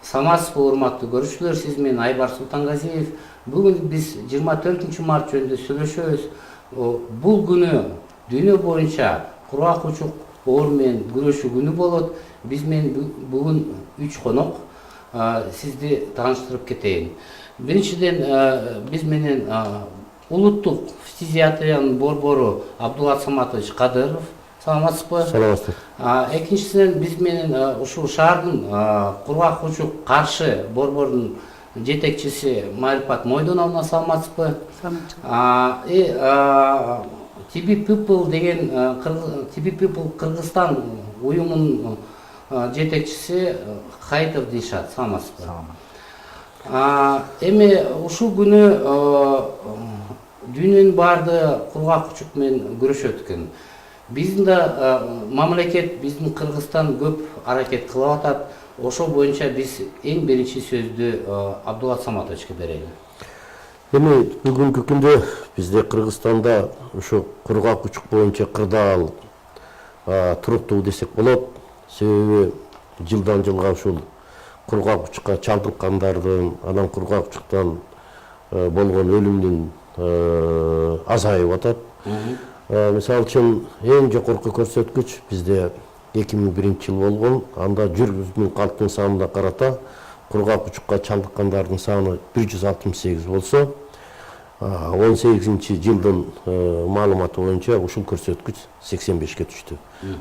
Саламатсызбы, урматтуу көрүүчүлөр, сиз менен Айбар Султангазиев. Бүгүн биз 24 март жөнүндө сүйлөшөбүз. Бул күнү дүйнө боюнча кургак учук оору менен күрөшүү күнү болот. Биз менен бүгүн 3 конок сизди тааныштырып кетейин. Биринчиден биз менен улуттук фтизиатриянын борбору Абдулат Саматович Кадыров. Саламатсызбы? Саламатсыз. Экинчиден биз менен ушул шаардын кургак учук каршы борборунун жетекчиси Марипат Мойдоновна. Саламатсызбы? TB People деген TB People Кыргызстан уюмунун жетекчиси Хаитов Дилшат. Саламатсызбы? Эми ушул күнү дүйнөнүн баардыгы кургак учук менен күрөшөт экен. Биздин да мамлекет, биздин Кыргызстан көп аракет кылып атат. Ошол боюнча биз эң биринчи сөздү Абдулат Саматовичке берели. Эми бүгүнкү күндө бизде Кыргызстанда ушу кургак учук боюнча кырдаал туруктуу десек болот. Себеби жылдан жылга ушул кургак учукка чалдыккандардын, анан кургак учуктан болгон өлүмдүн азайып атат. Мисалы үчүн эң жогорку көрсөткүч бизде 2001 жыл болгон. Анда 100 миң калктын санына карата кургак учукка чалдыккандардын саны 168 болсо, 18 жылдын маалыматы боюнча ушул көрсөткүч 85ке түштү.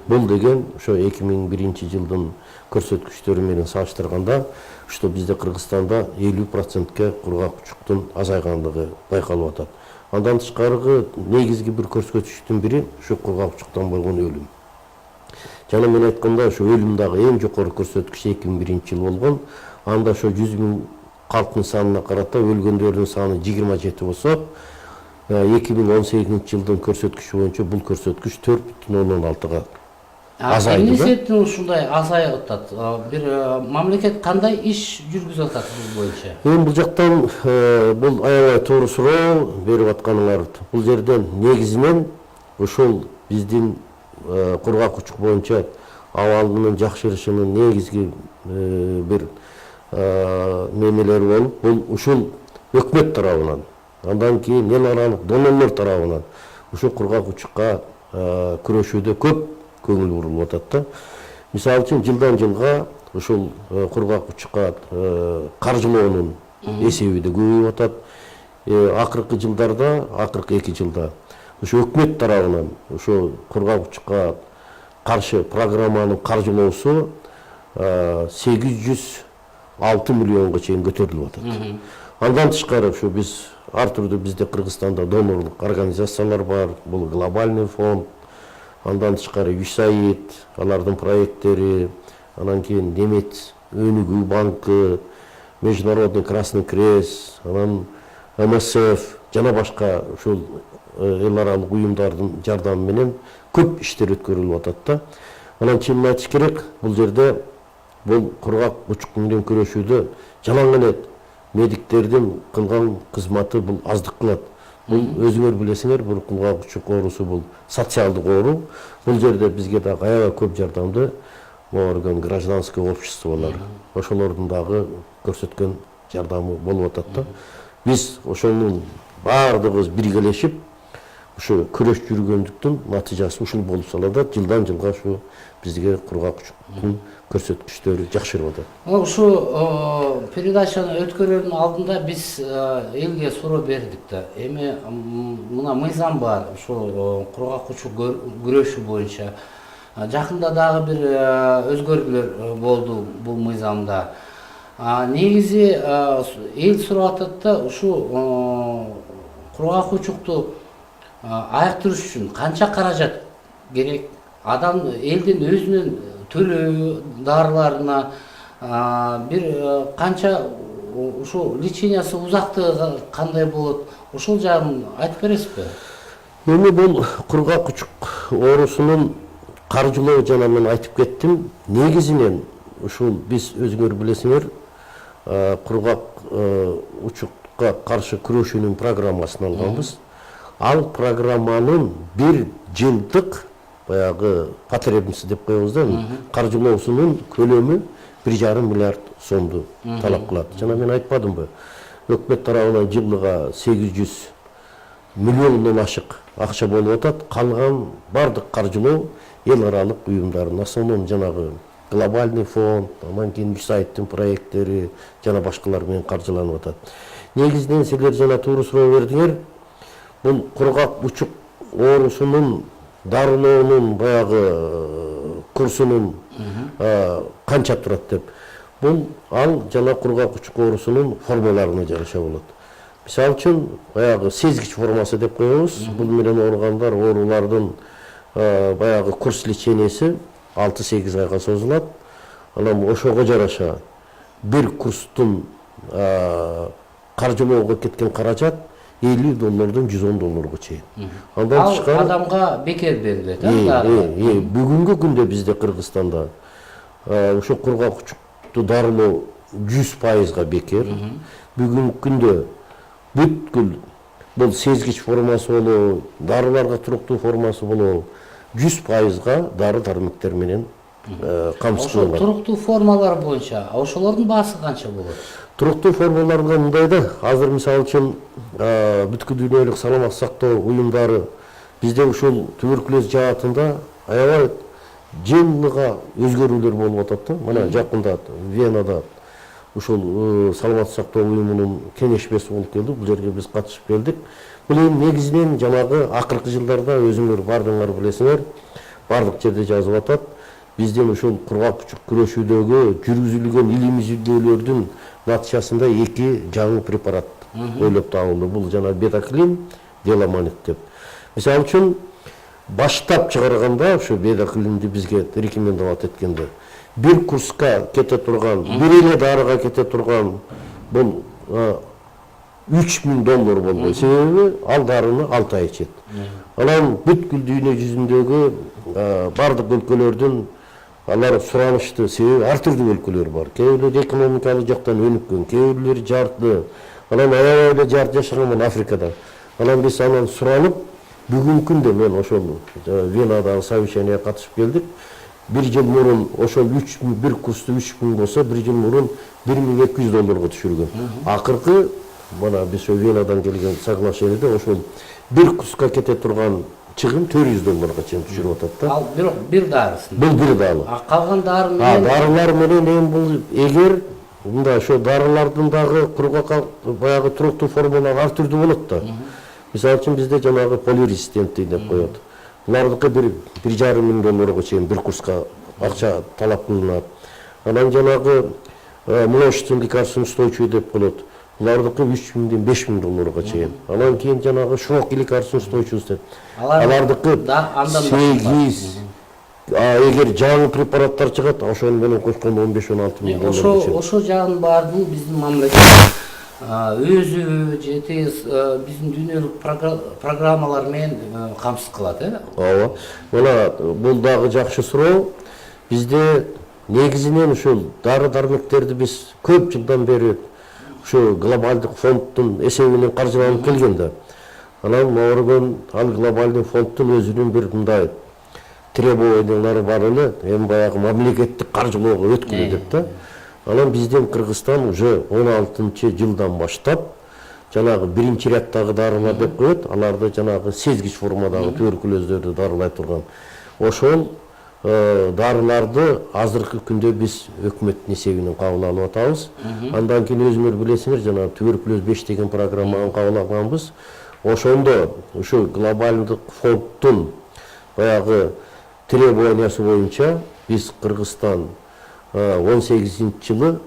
Бул деген ошо 2001 жылдын көрсөткүчтөрү менен салыштырганда, что бизде Кыргызстанда 50%ке кургак учуктун азайгандыгы байкалып атат. Андан тышкаркы негизги бир көрсөткүчтүн бири ушу кургак учуктан болгон өлүм. Жана мен айтканда ушу өлүм дагы эң жогору көрсөткүч 2001 жыл болгон. Анда ошо 100 миң калктын санына карата өлгөндөрдүн саны 27 болсо, 2018 жылдын көрсөткүчү боюнча бул көрсөткүч 4,16га азайды. Эмне себептен ушундай азайып атат? Бир мамлекет кандай иш жүргүзүп атат бул боюнча? Эми бул жактан бул аябай туура суроо берип атканыңар. Бул жерден негизинен ошол биздин кургак учук боюнча абалынын жакшырышынын негизги бир мемелери болуп, бул ушул өкмөт тарабынан, андан кийин эл аралык донорлор тарабынан ушул кургак учукка күрөшүүдө көп көңүл бурулуп атат да. Мисалы үчүн жылдан жылга ушул кургак учукка каржылоонун эсеби да көбөйүп атат. Акыркы жылдарда, акыркы 2 жылда ушу өкмөт тарабынан ушу кургак учукка каршы программанын каржылоосу 806 миллионго чейин көтөрүлүп атат. Андан тышкары ушу биз ар түрдүү бизде Кыргызстанда донорлук организациялар бар. Бул глобальный фонд, андан тышкары USAID, алардын проекттери, анан кийин Немец өнүгүү банкы, Международный Красный Крест, анан МСФ жана башка ушул эл аралык уюмдардын жардамы менен көп иштер өткөрүлүп атат да. Анан чынын айтыш керек, бул жерде бул кургак учук менен күрөшүүдө жалаң эле медиктердин кылган кызматы бул аздык кылат. Бул өзүңөр билесиңер, бул кургак учук оорусу бул социалдык оору. Бул жерде бизге дагы аябай көп жардамды болгон гражданский обществолор, ошолордун дагы көрсөткөн жардамы болуп атат да. Биз ошонун баардыгыбыз биргелешип ушу күрөш жүргөндүктүн натыйжасы ушул болуп салат. Жылдан жылга ушу бизге кургак учуктун көрсөткүчтөрү жакшырып атат. Ушу передачаны өткөрүүнүн алдында биз элге суроо бердик да. Эми мына мыйзам бар, ушул кургак учук күрөшүү боюнча. Жакында дагы бир өзгөрүүлөр болду бул мыйзамда. Негизи эл сурап атат да, ушу кургак учукту айыктырыш үчүн канча каражат керек? Адам элдин өзүнүн төлөө дарыларына бир канча ушул лечениясы узактыгы кандай болот? Ушул жагын айтып бересизби? Эми бул кургак учук оорусунун каржылоо жана мен айтып кеттим. Негизинен ушул биз өзүңөр билесиңер, кургак учукка каршы күрөшүүнүн программасын алганбыз. Ал программанын 1 жылдык баягы потребности деп коебуз да, каржылоосунун көлөмү 1,5 миллиард сомду талап кылат. Жана мен айтпадымбы? Өкмөт тарабынан жылга 800 миллиондон ашык акча болуп атат. Калган бардык каржылоо эл аралык уюмдардын, основном жанагы глобальный фонд, анан кийин USAID проекттери жана башкалар менен каржыланып атат. Негизинен силер жана туура суроо бердиңер. Бул кургак учук оорусунун дарылоонун баягы курсунун канча турат деп. Бул ал жана кургак учук оорусунун формаларына жараша болот. Мисалы үчүн баягы сезгич формасы деп коебуз. Бул менен ооругандар оорулардын баягы курс леченияси 6-8 айга созулат. Анан ошого жараша бир курстун каржылоого кеткен каражат $50 $110 чейин. Андан тышкары адамга бекер берилет, бүгүнкү күндө бизде Кыргызстанда ошо кургак учукту дарылоо 100% бекер. Бүгүнкү күндө бүткүл бул сезгич формасы болобу, дарыларга туруктуу формасы болобу 100% дары дармектер менен камсыздалган. Ошо туруктуу формалар боюнча ошолордун баасы канча болот? Туруктуу формаларга мындай да, азыр мисалы үчүн бүткүл дүйнөлүк саламаттык сактоо уюмдары бизде ушул туберкулез жаатында аябай жылга өзгөрүүлөр болуп атат да. Мына жакында Венада ушул саламаттык сактоо уюмунун кеңешмеси болуп келди. Бул жерге биз катышып келдик. Бул эми негизинен жанагы акыркы жылдарда өзүңөр бардыңар билесиңер, бардык жерде жазып атат. Бизден ушул кургак учук күрөшүүдөгү жүргүзүлгөн илимий изилдөөлөрдүн натыйжасында 2 жаңы препарат ойлоп табылды. Бул жана бетаклин, деламанит деп. Мисалы үчүн баштап чыгарганда ушу бетаклинди бизге рекомендовать эткенде бир курска кете турган, бир эле дарыга кете турган бул $3000 болду. Себеби ал дарыны 6 ай ичет. Анан бүткүл дүйнө жүзүндөгү бардык өлкөлөрдүн алар суранычты, себеби ар түрдүү өлкөлөр бар. Кээ бирлери экономикалык жактан өнүккөн, кээ бирлери жарты, анан аябай эле жарты жашаган Африкада. Анан биз анан суранып, бүгүнкү күндө мен ошол Венадагы совещанияга катышып келдик. Bir жыл мурун ошол 3000 бир курсту 3000 болсо, bir жыл мурун $1200 түшүргөн. Акыркы мына биз Венадан келген соглашениеде ошол бир курска кете турган чыгым $400 чейин түшүрүп атат да. Ал бир дарысын. Бул бир дары. Калган дары менен дарылар менен эми бул эгер мындай ошо дарылардын дагы кургакка баягы туруктуу формалары ар түрдүү болот да. Мисалы үчүн бизде жанагы полирезистентти деп коет. Булардыкы $1,5 чейин бир курска акча талап кылынат. Анан жанагы множественный лекарственно устойчивый деп коет. Булардыкы $3000 $5000 чейин. Анан кийин жанагы широкий лекарственно устойчивость деп. Алардыкы $800. Эгер жаңы препараттар чыгат, ошону менен кошкондо $15-16 Ошо жагын баардыгын биздин мамлекет өзү жети биздин дүйнөлүк программалар менен камсыз кылат, Ооба. Мына бул дагы жакшы суроо. Бизде негизинен ушул дары-дармектерди биз көп жылдан бери ушу глобалдык фонддун эсебинен каржыланып келген да. Анан моргон ал глобалдык фонддун өзүнүн бир мындай требованиялары бар эле, эми баягы мамлекеттик каржылоого өткүлө деп да. Анан бизден Кыргызстан уже 16-жылдан баштап жанагы биринчи ряддагы дарылар деп коет, аларды жанагы сезгич формадагы туберкулөздөрдү дарылай турган. Ошол дарыларды азыркы күндө биз өкмөттүн эсебинен кабыл алып атабыз. Андан кийин өзүңөр билесиңер, жана туберкулез 5 деген программаны кабыл алганбыз. Ошондо ушу глобалдык фонддун баягы требованиясы боюнча биз Кыргызстан 18-жылы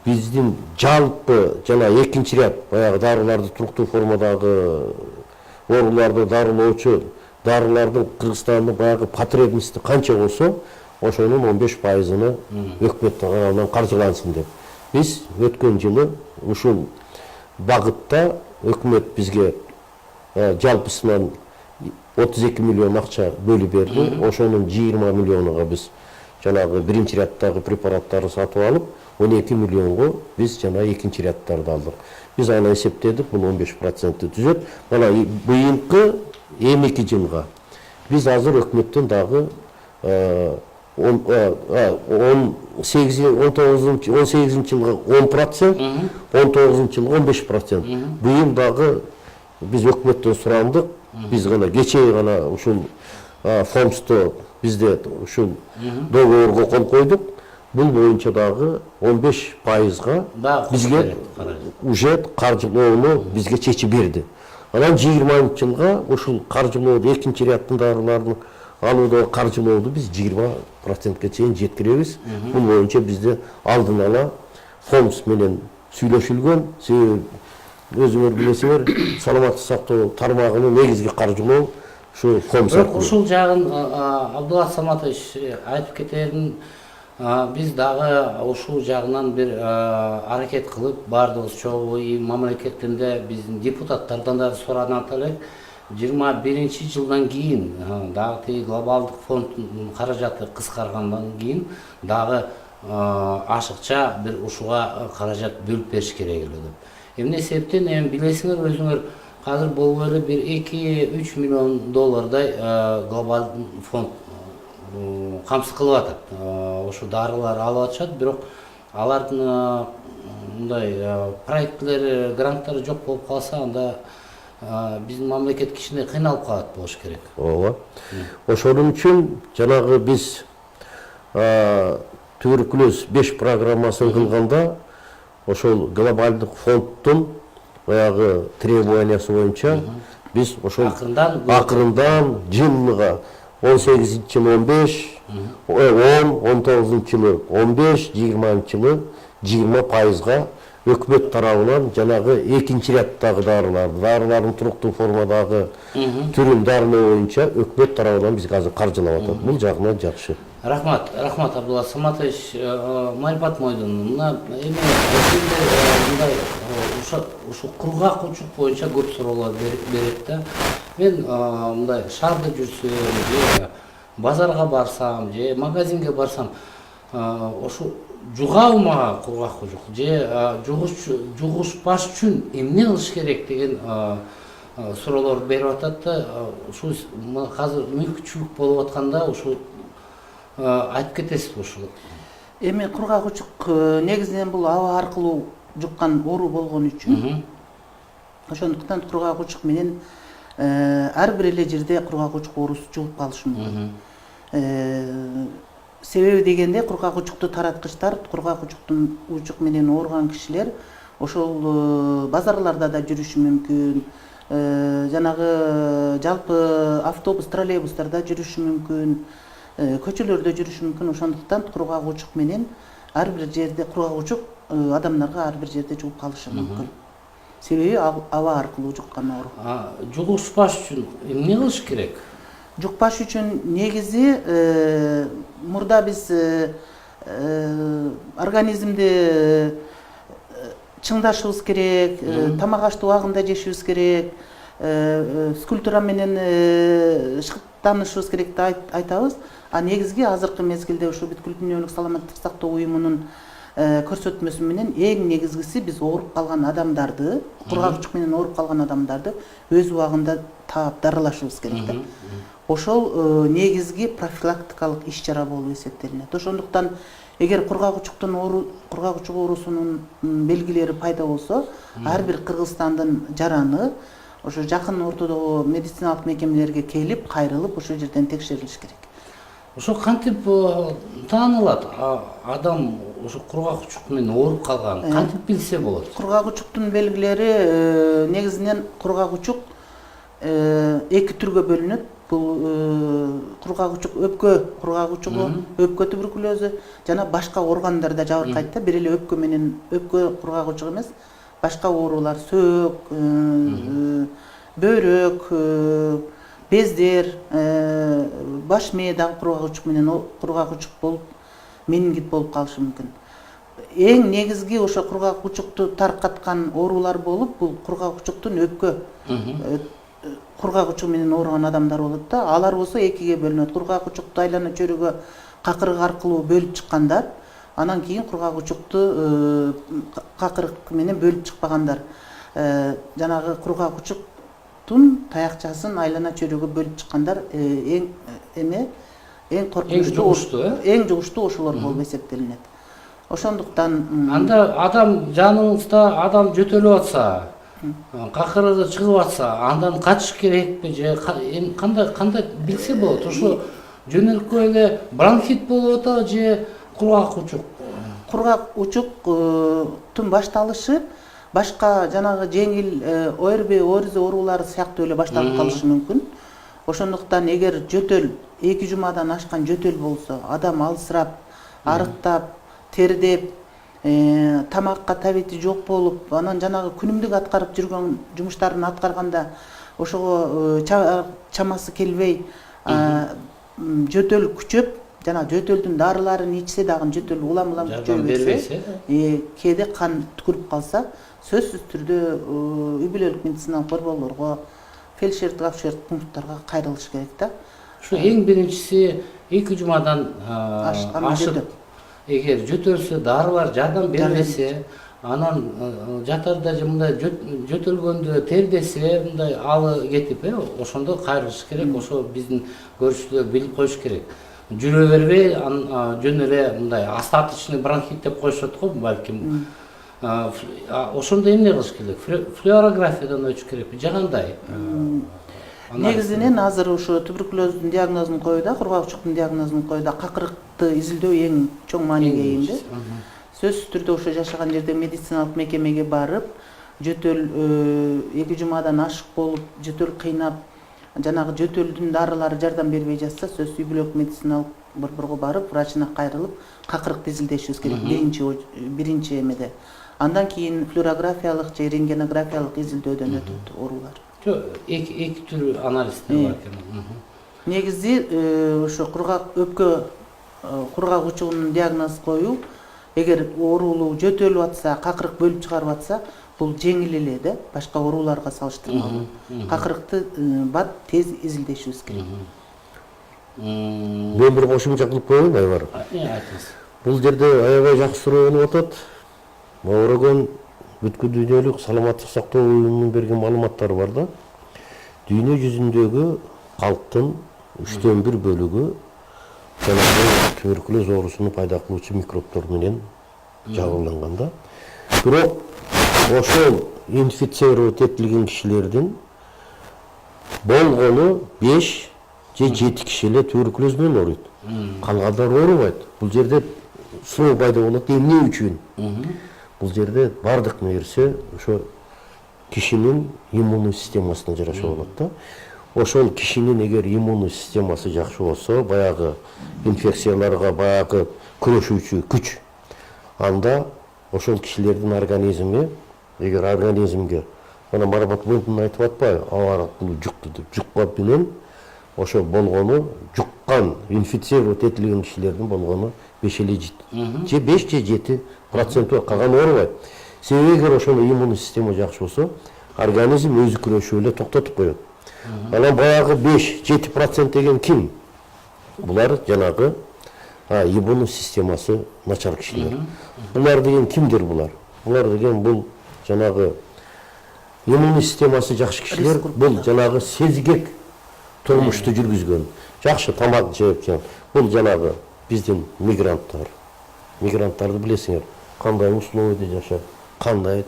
биздин жалпы жана экинчи ряд баягы дарыларды туруктуу формадагы ооруларды дарылоочу дарылардын Кыргызстандын баягы потребности канча болсо, ошонун 15%-ны өкмөт тарабынан каржылансын деп. Биз өткөн жылы ушул багытта өкмөт бизге жалпысынан 32 миллион акча бөлүп берди. Ошонун 20 миллионуга биз жанагы биринчи ряддагы препараттарды сатып алып, 12 миллионго биз жана экинчи ряддарды алдык. Биз аны эсептедик, бул 15% түзөт. Мына быйылкы эмки жылга биз азыр өкмөттөн дагы 18 жылғы 10%, 19 жылғы 15%. Бүйім дағы біз өкіметтен сұрандық, біз ғана кече ғана ушул фондсты бізде ушул договорға қол қойдық. Бұл бойынша дағы 15%-ға бізге уже қаржылауыны бізге чечи берді. Анан 20 жылға ушул қаржылауды екінші рядтың дарыларын алудағы қаржылауды біз 20%-ке чейин жеткіреміз. Бұл бойынша бізде алдын ала фондс менен сүйлөшүлгөн. Өзүңөр билесиңер, саламаттык сактоо тармагынын негизги каржылоо ушу фондс аркылуу. Ушул жагын Абдулла Саматович айтып кетерин, биз дагы ушул жагынан бир аракет кылып бардыгыбыз чогуу мамлекетинде биздин депутаттардан да суранат элек. 21 жылдан кийин дагы тиги глобалдык фонддун каражаты кыскаргандан кийин дагы ашыкча бир ушуга каражат бөлүп бериш керек эле деп. Эмне себептен эми билесиңер өзүңөр азыр болуп эле бир 2-3 миллион доллардай глобалдык фонд камсыз кылып атат. Ошо дарылар алып атышат, бирок алардын мындай проекттери, гранттары жок болуп калса, анда биздин мамлекет кичине кыйналып калат болуш керек. Ооба. Ошонун үчүн жанагы биз туберкулез 5 программасын кылганда ошол глобалдык фонддун баягы требованиясы боюнча биз ошол акырындан жылга 18 жыл 15, 10, 19 жылы 15, 20 жылы 20%-га өкмөт тарабынан жанагы экинчи ряддагы дарылардын туруктуу формадагы түрүн дарылоо боюнча өкмөт тарабынан бизге азыр каржылап атат. Бул жагынан жакшы. Рахмат Абдулла Саматович, Марипат Мойдун, мына эми мындай ушу кургак учук боюнча көп суроолор берет да. Мен мындай шаарда жүрсөм, же базарга барсам, же магазинге барсам, ошо жугабы кургак учук, же жугушпаш үчүн эмне кылыш керек деген суроолор берип атат да. Ушу азыр мүмкүнчүлүк болуп атканда ушу айтып кетесиз ушул. Эми кургак учук негизинен бул аба аркылуу жуккан оору болгон үчүн. Ошондуктан кургак учук менен ар бир эле жерде кургак учук оорусу жугуп калышы мүмкүн. Себеби дегенде кургак учукту тараткычтар, кургак учук менен ооруган кишилер ошол базарларда да жүрүшү мүмкүн, жанагы жалпы автобус, троллейбустарда жүрүшү мүмкүн, көчөлөрдө жүрүшү мүмкүн. Ошондуктан кургак учук менен ар бир жерде кургак учук адамдарга ар бир жерде жугуп калышы мүмкүн. Себеби аба аркылуу жуккан оору. Жугушпаш үчүн эмне кылыш керек? Жукпаш үчүн негизи мурда биз организмди чыңдашыбыз керек, тамак ашты убагында жешибиз керек, физкультура менен шыктанышыбыз керек деп айтабыз. А негизги азыркы мезгилде ушу бүткүл дүйнөлүк саламаттык сактоо уюмунун көрсөтмөсү менен эң негизгиси биз ооруп калган адамдарды, кургак учук менен ооруп калган адамдарды өз убагында таап дарылашыбыз керек да. Ошол негизги профилактикалык иш-чара болуп эсептелинет. Ошондуктан эгер кургак учук оорусунун белгилери пайда болсо, ар бир Кыргызстандын жараны ошо жакын ортодогу медициналык мекемелерге келип, кайрылып, ошол жерден текшерилиш керек. Ошо кантип таанылат? Адам ошо кургак учук менен ооруп калган, кантип билсе болот? Кургак учуктун белгилери негизинен кургак учук эки түргө бөлүнөт. Бул кургак учук, өпкө кургак учугу, өпкө туберкулезу жана башка органдарда жабыркайт да. Бир эле өпкө менен өпкө кургак учук эмес, башка оорулар, сөөк, бөйрөк, бездер, баш мээ дагы кургак учук менен кургак учук болуп, менингит болуп калышы мүмкүн. Эң негизги ошо кургак учукту таркаткан оорулар болуп, бул кургак учуктун өпкө кургак учук менен ооруган адамдар болот да. Алар болсо экиге бөлүнөт. Кургак учукту айлана чөрүгө какырык аркылуу бөлүп чыккандар, анан кийин кургак учукту какырык менен бөлүп чыкпагандар. Жанагы кургак учуктун таякчасын айлана чөрүгө бөлүп чыккандар эң эң коркунучтуу жугуштуу, эң жугуштуу ошолор болуп эсептелинет. Ошондуктан Анда адам жаныңызда адам жөтөлүп атса, какырыгы чыгып атса, андан качыш керекпи же кандай билсе болот? Ошо жөнөлкө эле бронхит болуп атабы же кургак учук? кургак учуктун башталышы башка жанагы жеңил ОРВИ, ооруз оорулары сыяктуу эле башталып калышы мүмкүн. Ошондуктан эгер жөтөл 2 жумадан ашкан жөтөл болсо, адам алсырап, арыктап, тердеп, тамакка табити жок болуп, анан жанагы күнүмдүк аткарып жүргөн жумуштарын аткарганда ошого чамасы келбей, жөтөл күчөп, жана жөтөлдүн дарыларын ичсе дагы жөтөл улам күчөй берсе, кээде кан түкүрүп калса, сөзсүз түрдө үй бүлөлүк медициналык борборлорго, фельдшерлик акушерлик пункттарга кайрылыш керек да. Ушу эң биринчиси 2 жумадан ашып, эгер жөтөлсө, дарылар жардам бербесе, анан жатарда же мындай жөтөлгөндө тердесе, мындай алы кетип, ошондо кайрылыш керек. Ошо биздин көрүүчүлөр билип коюш керек. Жүрө бербей, жөн эле мындай остаточный бронхит деп коюшат го балким. Ошондо эмне кылыш керек? Флюорографиядан өтүш керекпи? Же кандай? Негизинен азыр ушу туберкулездин диагнозун коюуда, кургак учуктун диагнозун коюуда какырыкты изилдөө эң чоң мааниге ие да. Сөзсүз түрдө ошо жашаган жерде медициналык мекемеге барып, жөтөл 2 жумадан ашык болуп, жөтөл кыйнап, жанагы жөтөлдүн дарылары жардам бербей жатса, сөзсүз үй бүлөлүк медициналык борборго барып, врачына кайрылып, какырыкты изилдешибиз керек биринчи эмеде. Андан кийин флюорографиялык же рентгенографиялык изилдөөдөн өтөт оорулар. Эки түр анализдер бар экен. Негизи ошо өпкө кургак учугунун диагноз коюу, эгер оорулуу жөтөлүп атса, какырык бөлүп чыгарып атса, бул жеңил эле да, башка ооруларга салыштырмалуу. Какырыкты бат тез изилдешибиз керек. Мен бир кошумча кылып коеюн, Айбар. Айтыңыз. Бул жерде аябай жакшы суроо атат. Маврогон бүткүл дүйнөлүк саламаттык сактоо уюмунун берген маалыматтары бар да. Дүйнө жүзүндөгү калктын 1/3 бөлүгү жанагы туберкулез оорусуну пайда кылуучу микробтор менен жабырланган да. Бирок ошол инфицировать этилген кишилердин болгону 5 же 7 киши эле туберкулез менен ооруйт. Калгандары оорубайт. Бул жерде суроо пайда болот, эмне үчүн? Бул жерде бардык нерсе ошо кишинин иммундук системасына жараша болот да. Ошол кишинин эгер иммундук системасы жакшы болсо, баягы инфекцияларга баягы күрөшүүчү күч, анда ошол кишилердин организми, эгер организмге ана Марапат Бунтун айтып атпайбы, аба аркылуу жукты деп, жуккан менен ошо болгону жуккан, инфицировать этилген кишилердин болгону 5 же 5 же 7% калган оорубайт. Себеби эгер ошол иммундук система жакшы болсо, организм өзү күрөшүп эле токтотуп коет. Анан баягы 5-7% деген ким? Булар жанагы иммундук системасы начар кишилер. Булар деген кимдер булар? Булар деген бул жанагы иммундук системасы жакшы кишилер, бул жанагы сезгек турмушту жүргүзгөн, жакшы тамак жеп, бул жанагы биздин мигранттар. Мигранттарды билесиңер, кандай условияда жашап, кандай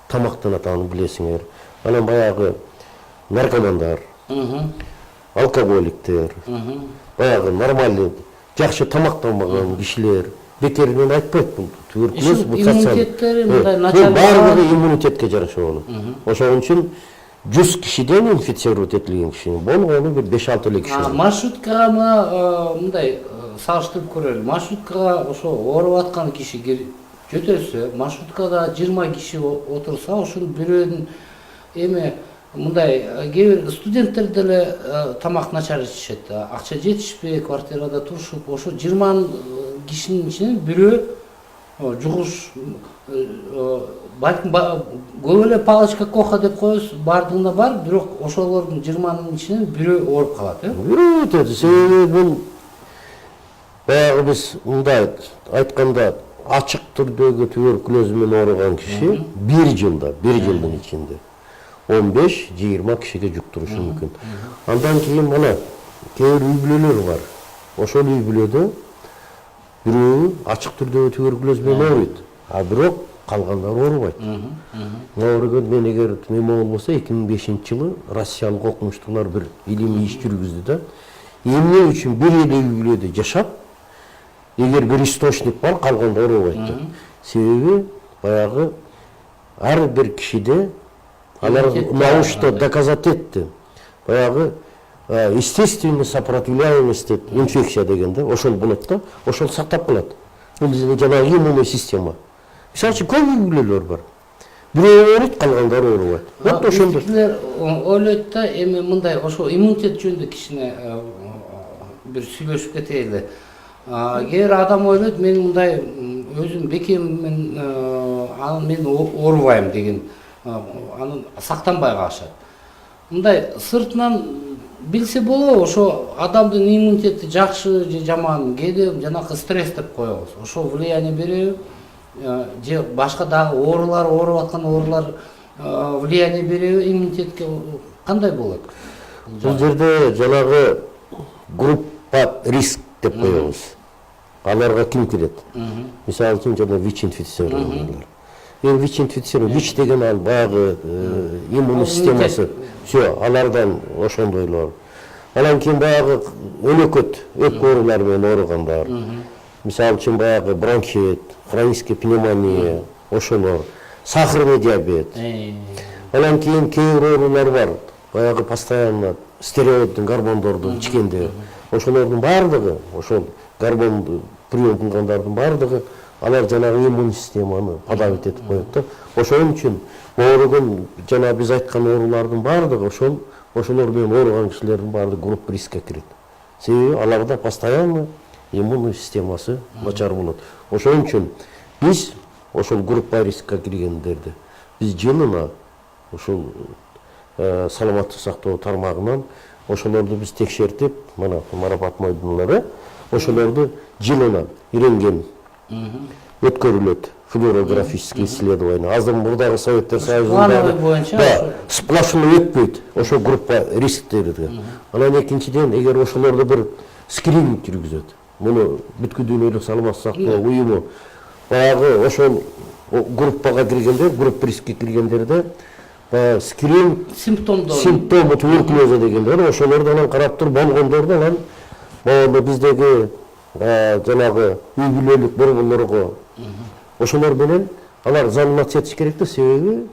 тамактанатанын билесиңер. Анан баягы наркомандар, алкоголиктер, баягы нормальный, жакшы тамактанбаган кишилер, бекеринен айтпайт бул туберкулез, бул иммунитеттери мындай начар. Баардыгы иммунитетке жараша болот. Ошон үчүн 100 кишиден инфицировать этилген кишинин болгону бир 5-6 эле киши. Маршруткага мындай салыштырып көрөлү. Маршруткага ошо ооруп аткан киши жөтөлсө, маршруткада 20 киши отурса, ошонун бирөөнүн эми мындай кээ бир студенттер деле тамак начар ичишет. Акча жетишпей, квартирада турушуп, ошо 20 кишинин ичинен бирөө жугуш, балким көп эле палочка коха деп коебуз, баардыгында бар, бирок ошолордун 20-нын ичинен бирөө ооруп калат, Бирөө өтөт. Себеби бул баягы биз мындай айтканда ачык түрдөгү туберкулез менен ооруган киши 1 жылдын ичинде 15-20 кишиге жуктурушу мүмкүн. Андан кийин мына кээ бир үй бүлөлөр бар. ошол үй бүлөдө бирөө ачык түрдө туберкулез менен ооруйт, а бирок калгандары оорубайт. Ооруган мен эгер неме болбосо 2005-жылы россиялык окумуштуулар бир илимий иш жүргүздү да. Эмне үчүн бир эле үй бүлөдө жашап, эгер бир источник бар, калганда оорубайт. Себеби баягы ар бир кишиде алар научно доказать этти. Баягы естественный сопротивляемость дейт, инфекция деген да, ошол болот да, ошол сактап калат. Бул биздин жанагы иммундук система. Мисалы үчүн көп үй бүлөлөр бар. Бирөө ооруйт, калгандары оорубайт. Вот ошондой. Биздикилер ойлойт да, эми мындай ошо иммунитет жөнүндө кичине бир сүйлөшүп кетели. Эгер адам ойлойт, мен мындай өзүм бекеммин, мен оорубайм деген, анын сактанбай калышат. Мындай сыртынан билсе болобу, ошо адамдын иммунитети жакшы же жаман, кээде жанакы стресс деп коебуз. Ошо влияние береби? Же башка дагы оорулар, ооруп аткан оорулар влияние береби иммунитетке? Кандай болот? Бул жерде жанагы группа риск деп коебуз. Аларга ким кирет? Мисалы үчүн жана ВИЧ-инфицированныйлар. ВИЧ-инфицирован, ВИЧ деген ал баягы иммундук системасы. Все, алардан ошондойлор. Анан кийин баягы өнөкөт, өп оорулар менен ооругандар. Мисалы үчүн баягы бронхит, хроническая пневмония, ошолор, сахарный диабет. Анан кийин кээ бир оорулар бар. Баягы постоянно стероиддин, гормондордун ичкенде. Ошолордун баардыгы, ошол гормонду прием кылгандардын баардыгы алар жанагы иммун системаны подавить этип коет да. Ошол үчүн ооруган жана биз айткан оорулардын баардыгы ошолор менен ооруган кишилердин баардыгы группа рискке кирет. Себеби аларда постоянно иммунный системасы начар болот. Ошол үчүн биз ошол группа рискке киргендерди биз жылына ошол саламаттык сактоо тармагынан ошолорду биз текшертип, мына Марапат Мойдуналары ошолорду жылына рентген өткөрүлөт, флюорографические исследования. Азыр мурдагы Советтер Союзунда сплошной өтпөйт ошол группа рисктерди. Анан экинчиден, эгер ошолорду бир скрининг жүргүзөт, муну бүткүл дүйнөлүк саламаттык сактоо уюму баягы ошол группага киргендер, группа рискке киргендерде скрининг симптому туберкулеза дегендер, ошолорду анан карап туруп болгондорду анан могу биздеги жанагы үй бүлөлүк борборлорго ошолор менен алар заниматься этиш керек да, себеби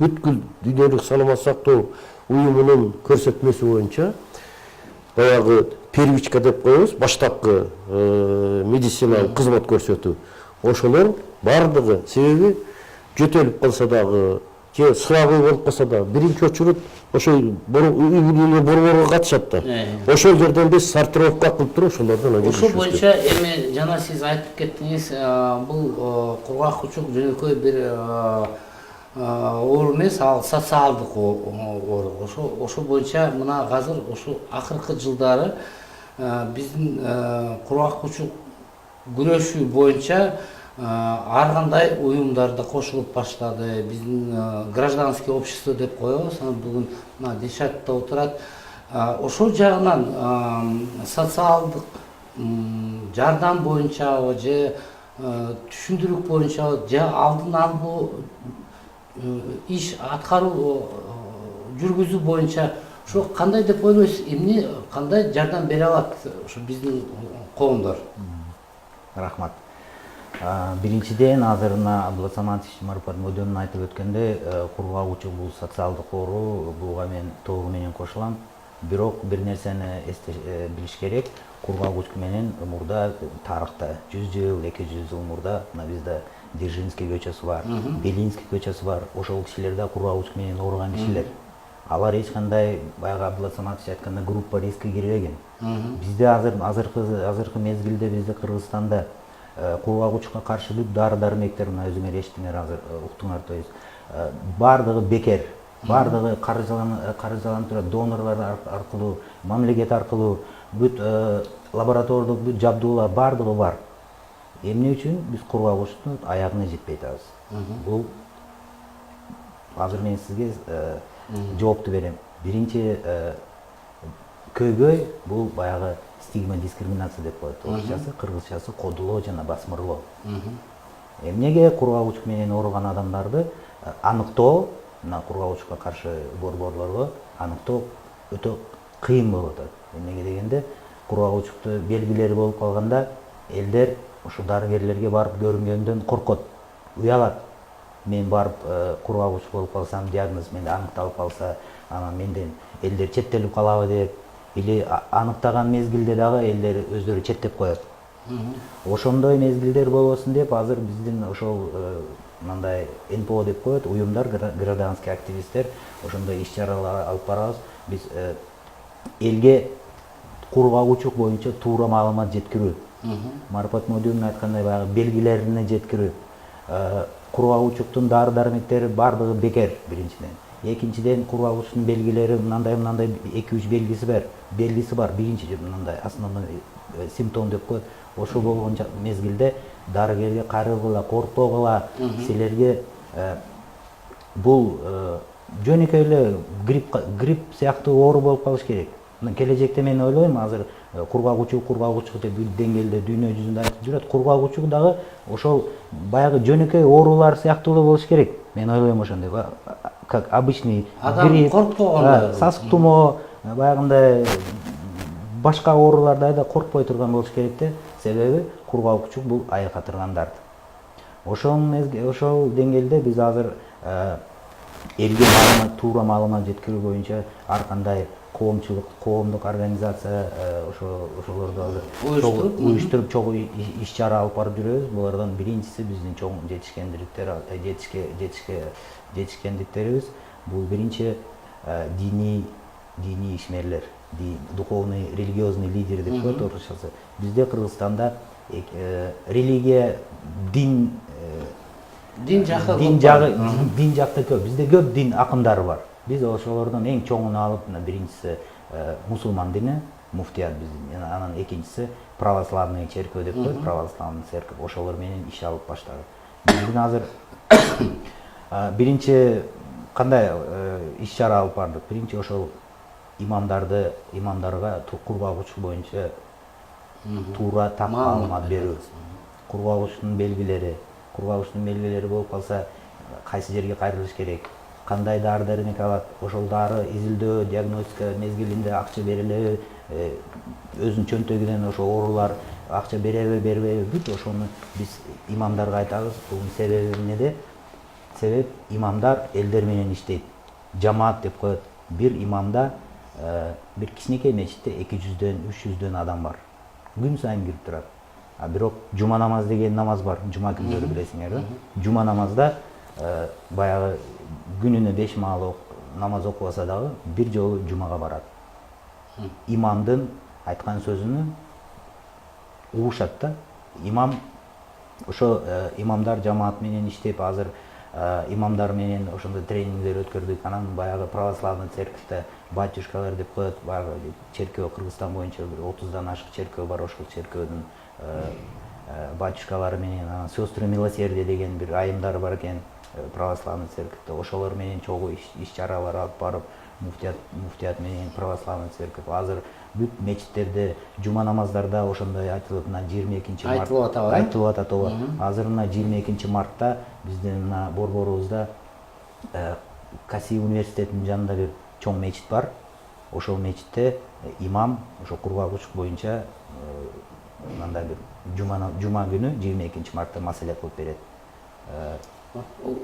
бүткүл дүйнөлүк саламаттык сактоо уюмунун көрсөтмөсү боюнча баягы первичка деп коебуз, баштапкы медициналык кызмат көрсөтүү, ошолор бардыгы, себеби жөтөлүп калса дагы же слабый болуп калса да биринчи очурут ошол үй бүлөлөр борборго катышат да. Ошол жерден биз сортировка кылып туруп ошолордон ошол боюнча эми жана сиз айтып кеттиңиз, бул кургак кучук жөнөкөй бир оору эмес, ал социалдык оору. Ошол боюнча мына азыр ошо акыркы жылдары биздин кургак кучук күрөшүү боюнча ар кандай уюмдар да кошулуп баштады. Биздин гражданский общество деп коебуз, бүгүн мына Дилшатта отурат. Ошол жагынан социалдык жардам боюнча же түшүндүрүк боюнча же алдын алуу иш аткаруу жүргүзүү боюнча ошо кандай деп ойлойсуз? Эмне кандай жардам бере алат ошо биздин коомдор? Рахмат. Биринчиден, азыр Абдулла Саматович Марапат Мойдунун айтып өткөндөй, кургак кучук бул социалдык оору, буга мен толугу менен кошулам. Бирок бир нерсени билиш керек, кургак кучук менен мурда тарыхта 100 жыл, 200 жыл мурда бизде Дзержинский көчөсү бар, Белинский көчөсү бар. Ошол кишилер да кургак кучук менен ооруган кишилер. Алар эч кандай баягы Абдулла Саматович айткандай группа рискке кирбеген. Бизде азыркы мезгилде бизде Кыргызстанда кургак кучукка каршы бүт дары-дармектер, мына өзүңөр эчтиңер, азыр уктуңар, то есть бардыгы бекер, бардыгы каржыланып турат, донорлор аркылуу, мамлекет аркылуу, бүт лабораториялык бүт жабдуулар бардыгы бар. Эмне үчүн биз кургак кучуктун аягына жетпей атабыз? Бул азыр мен сизге жоопту берем. Биринчи көйгөй бул баягы стигма дискриминация деп коет орусчасы, кыргызчасы кодулоо жана басмырлоо. Эмнеге кургагучтук менен ооруган адамдарды аныктоо, мына кургагучтукка каршы борборлорго аныктоо өтө кыйын болуп атат. Эмнеге дегенде, кургагучтуктун белгилери болуп калганда элдер ушу дарыгерлерге барып көрүнгөндөн коркот, уялат. Мен барып кургагучтук болуп калсам, диагноз менде аныкталып калса, анан менден элдер четтелип калабы деп, или аныктаган мезгилде дагы элдер өздөрү четтеп коет. Ошондой мезгилдер болбосун деп, азыр биздин ошол мындай НПО деп коет, уюмдар, гражданский активисттер ошондой иш-чаралар алып барабыз. Биз элге кургагучтук боюнча туура маалымат жеткирүү, Марапат Модионун айткандай баягы белгилерине жеткирүү, кургагучтуктун дары дармектери бардыгы бекер биринчиден. Экинчиден, кургагучтуктун белгилери мындай 2-3 белгиси бар. Биринчи мындай основной симптом деп коет. Ошол болгон мезгилде дарыгерге кайрылгыла, коркпогула, силерге бул жөнөкөй эле грипп сыяктуу оору болуп калыш керек. Келечекте мен ойлойм, азыр кургагучтук деп бул деңгээлде дүйнө жүзүндө айтып жүрөт. Кургагучтук дагы ошол баягы жөнөкөй оорулар сыяктуу эле болуш керек. Мен ойлойм ошондой. Как обычный грипп, сасык тумоо, баягындай башка оорулардай да коркпой турган болуш керек да. Себеби кургагучтук бул айыкка тургандар. Ошол деңгээлде биз азыр элге туура маалымат жеткирүү боюнча ар кандай коомдук организация ошолорду азыр уюштуруп чогуу иш-чара алып барып жүрөбүз. Булардан биринчиси биздин чоң жетишкендиктерибиз бул биринчи диний ишмерлер, духовный религиозный лидер деп коет орусчасы. Бизде Кыргызстанда религия, дин жакта көп. Бизде көп дин акындары бар. Биз ошолордон эң чоңун алып, биринчиси мусулман дини, муфтият биздин, анан экинчиси православный церковь деп коет, православный церковь. Ошолор менен иш алып баштадык. Биздин азыр биринчи кандай иш-чара алып бардык? Биринчи ошол имамдарга кургагучтук боюнча туура так маалымат берүү. Кургагучтуктун белгилери болуп калса, кайсы жерге кайрылыш керек, кандай дары-дармек алат, ошол дары изилдөө, диагностика мезгилинде акча берилеби, өзүнүн чөнтөгүнөн ошол оорулар акча береби, бербейби, бүт ошону биз имамдарга айтабыз. Бунун себеби эмнеде? Себеп имамдар элдер менен иштейт. Жамаат деп коет. Бир имамда бир кичинекей мечитте 200-дөн 300-дөн адам бар. Күн сайын кирип турат. Бирок жума намаз деген намаз бар. Жума күндөрү билесиңерби? Жума намазда баягы күнүнө 5 маал намаз окубаса дагы бир жолу жумага барат. Имамдын айткан сөзүнө угушат да. Имам ошо имамдар жамаат менен иштеп, азыр имамдар менен ошондой тренингдер өткөрдүк. Анан баягы православный церковьте батюшкалар деп коет, баягы церковь Кыргызстан боюнча бир 30дан ашык церковь бар. Ошол церковьдүн батюшкалары менен, анан сестры милосердия деген бир айымдар бар экен православный церковьте. Ошолор менен чогуу иш-чаралар алып барып, муфтият менен православный церковь азыр бүт мечиттерде жума намаздарда ошондой айтылып, мына 22 март айтылып атат. Азыр мына 22 мартта биздин мына борборубузда Каси университетинин жанында бир чоң мечит бар. Ошол мечитте имам ошо кургагучтук боюнча мындай бир жума күнү 22 мартта маселе кылып берет.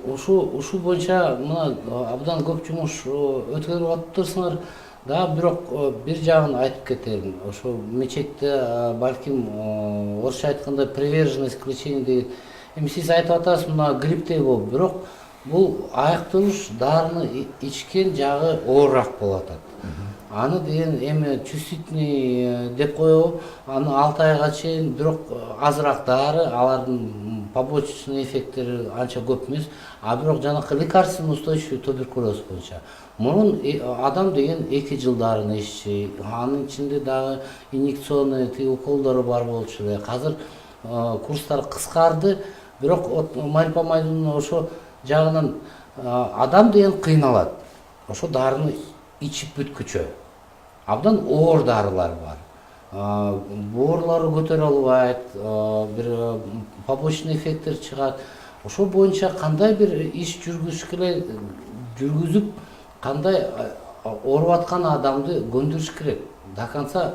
Ушул боюнча мына абдан көп жумуш өткөрүп атыптырсыңар. Да, бирок бир жагын айтып кетелим. Ошо мечетте балким орусча айтканда приверженность к лечению деген. Эми сиз айтып атасыз, мына грипптей болуп, бирок бул айыктырыш дарыны ичкен жагы оорураак болуп атат. Аны деген эми чувствительный деп коебу, аны 6 айга чейин, бирок азыраак дары, алардын побочный эффекттери анча көп эмес. А бирок жанакы лекарственно устойчивый туберкулез боюнча мурун адам деген 2 жыл дарыны иччи, анын ичинде дагы инъекционный уколдору бар болчу эле. Азыр курстар кыскарды, бирок Марипа Майдунова ошо жагынан адам деген кыйналат. Ошо дарыны ичип бүткүчө. абдан оор дарылар бар. Боорлары көтөрө албайт, бир побочный эффекттер чыгат. Ошол боюнча кандай бир иш жүргүзүп, кандай ооруп аткан адамды көндүрүш керек. До конца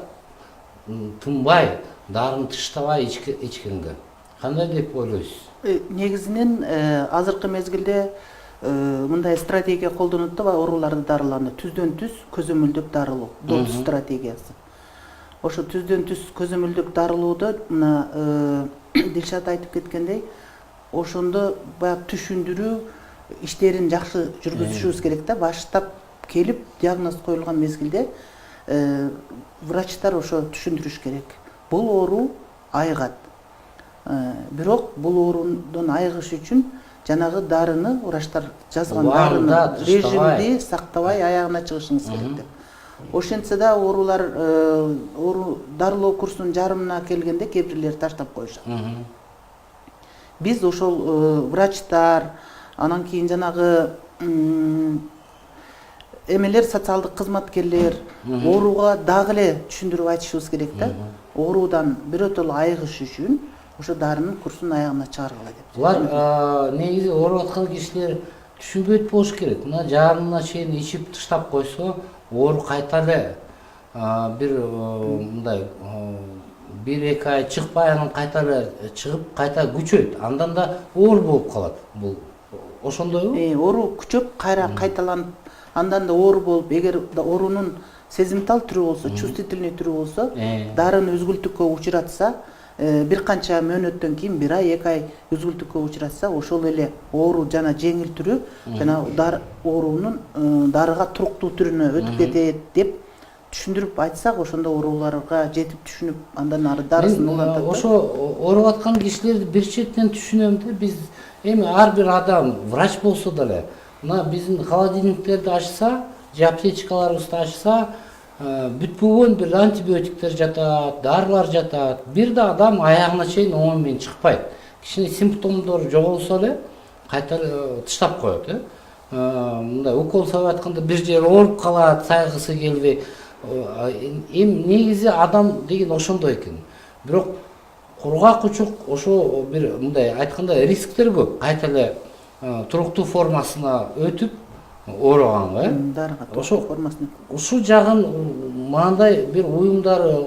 тынбай, дарыны тыштабай ичкенге. Кандай деп ойлойсуз? Негизинен азыркы мезгилде мындай стратегия колдонот да, ооруларды дарылааны түздөн түз көзөмөлдөп дарылоо, дот стратегиясы. Ошо түздөн түз көзөмөлдөп дарылоодо мына Дилшат айтып кеткендей, ошондо баягы түшүндүрүү иштерин жакшы жүргүзүшүбүз керек да. Баштап келип диагноз коюлган мезгилде врачтар ошо түшүндүрүш керек. Бул оору айыгат. Бирок бул оорудон айыгыш үчүн жанагы дарыны, врачтар жазган дарыны режимди сактабай аягына чыгышыңыз керек деп. Ошентсе да оору дарылоо курсунун жарымына келгенде кээ бирлер таштап коюшат. Биз ошол врачтар, анан кийин жанагы эмелер, социалдык кызматкерлер ооруга дагы эле түшүндүрүп айтышыбыз керек да. Оорудан бирөтөлө айыгыш үчүн ошо дарынын курсун аягына чыгаргыла деп. Булар негизи ооруп аткан кишилер түшүнбөйт болуш керек. Мына жарымына чейин ичип таштап койсо, оору кайта эле бир мындай 1-2 ай чыкпай, анан кайта эле чыгып, кайта күчөйт. Андан да оор болуп калат. Бул ошондойбу? Оору күчөп, кайталанып, андан да оор болуп, эгер оорунун сезимтал түрү болсо, чувствительный түрү болсо, дарын өзгүлтүккө учуратса, бир канча мөөнөттөн кийин 1 ай, 2 ай өзгүлтүккө учуратса, ошол эле оору жана жеңил түрү, жана оорунун дарыга туруктуу түрүнө өтүп кетет деп түшүндүрүп айтсак, ошондо ооруларга жетип түшүнүп, андан ары дарысын улантат. Ошо ооруп аткан кишилерди бир четтен түшүнөм да, биз эми ар бир адам врач болсо деле, мына биздин холодильниктерди ачса, же аптечкаларыбызды ачса, бүтпөгөн бир антибиотиктер жатат, дарылар жатат. Бир да адам аягына чейин оңой менен чыкпайт. Кичине симптомдор жоголсо эле кайта таштап коет. Мындай укол салып атканда бир жери ооруп калат, сайгысы келбей. Эми негизи адам деген ошондой экен. Бирок кургак учук ошо бир мындай айтканда рисктер көп. Кайта эле туруктуу формасына өтүп ооруганга, дарыга туруктуу формасына. Ушул жагын мындай бир уюмдары,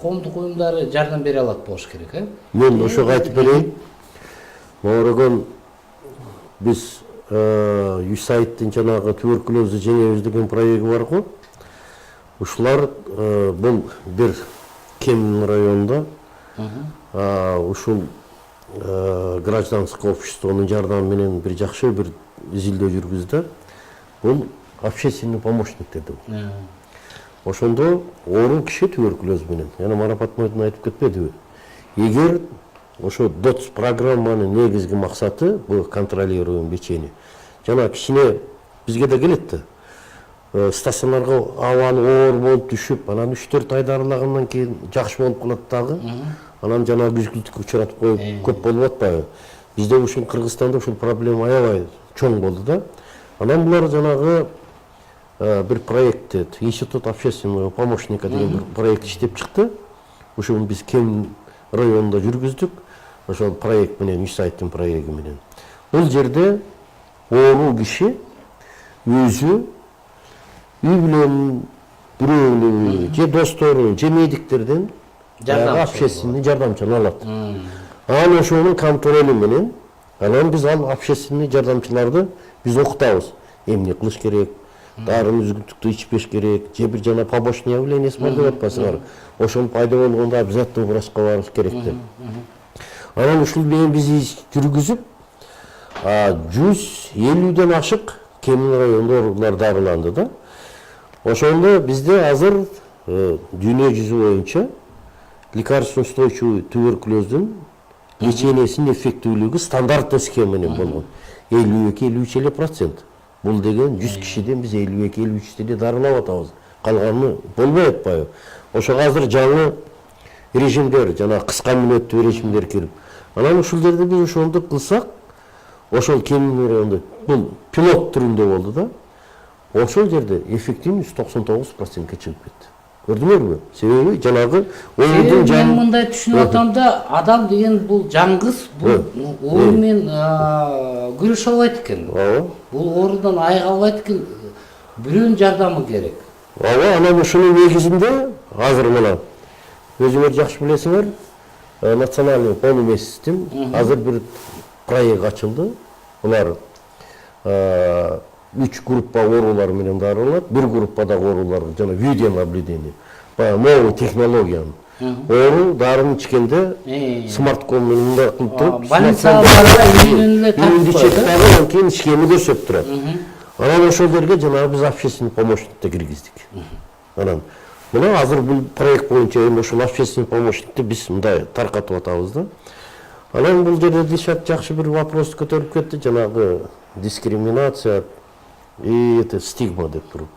коомдук уюмдары жардам бере алат болуш керек, Мен ошого айтып берейин. Оорогон биз USAID-тин жанагы туберкулезди жеңебиз деген проекти бар го. Ушулар бул бир Кемин районунда ушул гражданское обществонун жардамы менен бир жакшы бир изилдөө жүргүздү. Бул общественный помощниктер деп. Ошондо оору киши туберкулез менен, жана Марапат мырза айтып кетпедиби? Эгер ошо ДОТС программанын негизги максаты бул контролируемое лечение. Жана кичине бизге да келет да. Стационарга абалы оор болуп түшүп, анан 3-4 ай дарылагандан кийин жакшы болуп калат дагы. Анан жана күзгүлтүккө учуратып коюп көп болуп атпайбы? Бизде ушул Кыргызстанда ушул проблема аябай чоң болду да. Анан булар жанагы бир проект, Институт общественного помощника деген бир проект иштеп чыкты. Ушуну биз Кем районунда жүргүздүк. Ошол проект менен, USAID-тин проекти менен. Бул жерде оору киши өзү үй бүлөнүн бирөөлүгү, же достору, же медиктерден общественный жардамчыны алат. Анан ошонун контролу менен, анан биз ал общественный жардамчыларды биз окутабыз. Эмне кылыш керек, дарыны үзгүлтүктү ичпеш керек, же бир жана побочный явлениеси бар деп атпайсыңар. Ошол пайда болгондо обязательно врачка барыш керек деп. Анан ушул менен биз жүргүзүп, 150ден ашык Кемин районунда оорулар дарыланды да. Ошондо бизде азыр дүйнө жүзү боюнча лекарственно устойчивый туберкулездин лечениесинин эффективдүүлүгү стандартный схема менен болгон. 52-53%. Бул деген 100 кишиден биз 52-53 дарылап атабыз. Калганы болбой атпайбы? Ошого азыр жаңы режимдер, жана кыска мөөнөттүү режимдер кирип. Анан ушул жерде биз ошондук кылсак, ошол Кемин районунда бул пилот түрүндө болду да. Ошол жерде эффективность 99%га чыгып кетти. Көрдүңөрбү? Себеби жанагы Себеби оорудун мен мындай түшүнүп атам да, адам деген бул жаңгыз, бул оору менен күрөшө албайт экен. Ооба. Бул оорудан айыга албайт экен. Бирөөнүн жардамы керек. Ооба, анан ушунун негизинде азыр мына өзүңөр жакшы билесиңер, национальный полумесяцтин азыр бир проект ачылды. Булар 3 группа оорулар менен дарыланат. Бир группадагы оорулар жана видео наблюдение. Баягы новый технологиянын. Оору дарыны ичкенде смартфон менен мындай кылып туруп, больницага барып үйүнүн эле үйүндө тартып чек коет. дагы анан кийин ишкени көрсөтүп турат. Анан ошолорго жанагы биз общественный помощникти киргиздик. Анан мына азыр бул проект боюнча эми ошол общественный помощникти биз мындай таркатып атабыз да. Анан бул жерде Дилшат жакшы бир вопрос көтөрүп кетти, жанагы дискриминация и это стигма деп туруп.